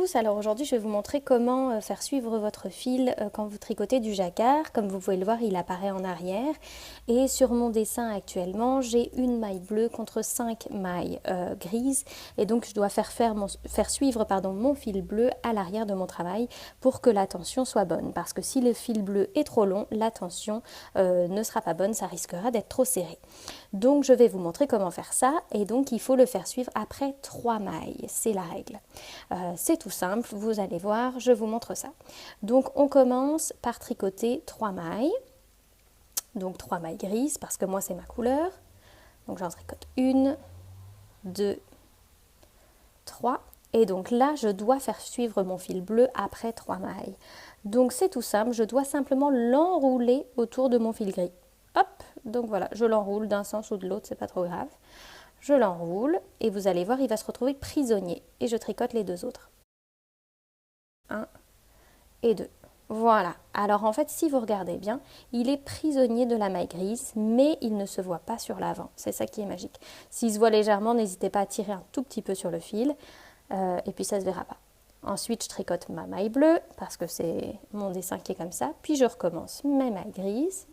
tous, alors aujourd'hui je vais vous montrer comment faire suivre votre fil quand vous tricotez du jacquard. Comme vous pouvez le voir, il apparaît en arrière et sur mon dessin actuellement j'ai une maille bleue contre 5 mailles grises et donc je dois faire suivre mon fil bleu à l'arrière de mon travail pour que la tension soit bonne, parce que si le fil bleu est trop long, la tension ne sera pas bonne, ça risquera d'être trop serré. Donc je vais vous montrer comment faire ça, et donc il faut le faire suivre après 3 mailles, c'est la règle. C'est tout simple, vous allez voir, je vous montre ça. Donc on commence par tricoter 3 mailles, donc 3 mailles grises parce que moi c'est ma couleur. Donc j'en tricote 1, 2, 3. Et donc là, je dois faire suivre mon fil bleu après 3 mailles. Donc c'est tout simple, je dois simplement l'enrouler autour de mon fil gris. Hop, donc voilà, je l'enroule d'un sens ou de l'autre, c'est pas trop grave. Je l'enroule et vous allez voir, il va se retrouver prisonnier. Et je tricote les deux autres. 1 et 2. Voilà. Alors en fait, si vous regardez bien, il est prisonnier de la maille grise, mais il ne se voit pas sur l'avant. C'est ça qui est magique. S'il se voit légèrement, n'hésitez pas à tirer un tout petit peu sur le fil. Et puis ça ne se verra pas. Ensuite, je tricote ma maille bleue, parce que c'est mon dessin qui est comme ça. Puis je recommence mes mailles grises.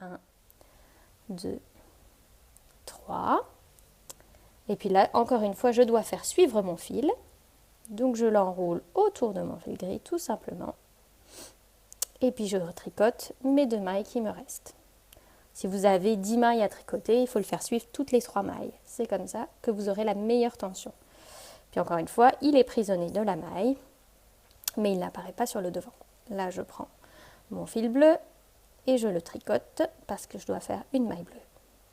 1, 2, 3. Et puis là, encore une fois, je dois faire suivre mon fil. Donc je l'enroule autour de mon fil gris, tout simplement. Et puis je retricote mes 2 mailles qui me restent. Si vous avez 10 mailles à tricoter, il faut le faire suivre toutes les 3 mailles. C'est comme ça que vous aurez la meilleure tension. Puis encore une fois, il est prisonnier de la maille, mais il n'apparaît pas sur le devant. Là, je prends mon fil bleu et je le tricote parce que je dois faire une maille bleue.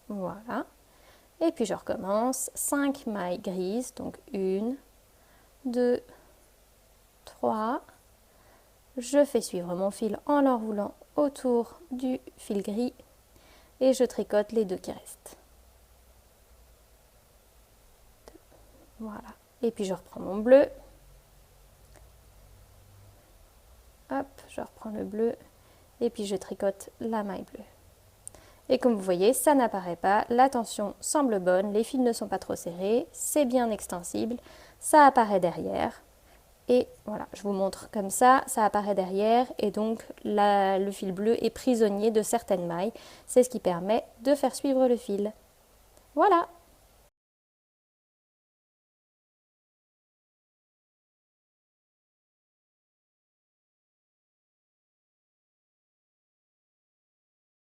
Voilà. Et puis je recommence 5 mailles grises, donc 1, 2, 3. Je fais suivre mon fil en l'enroulant autour du fil gris et je tricote les 2 qui restent. Voilà. Et puis je reprends mon bleu. Hop, je reprends le bleu et puis je tricote la maille bleue. Et comme vous voyez, ça n'apparaît pas, la tension semble bonne, les fils ne sont pas trop serrés, c'est bien extensible, ça apparaît derrière. Et voilà, je vous montre comme ça apparaît derrière et donc le fil bleu est prisonnier de certaines mailles. C'est ce qui permet de faire suivre le fil. Voilà!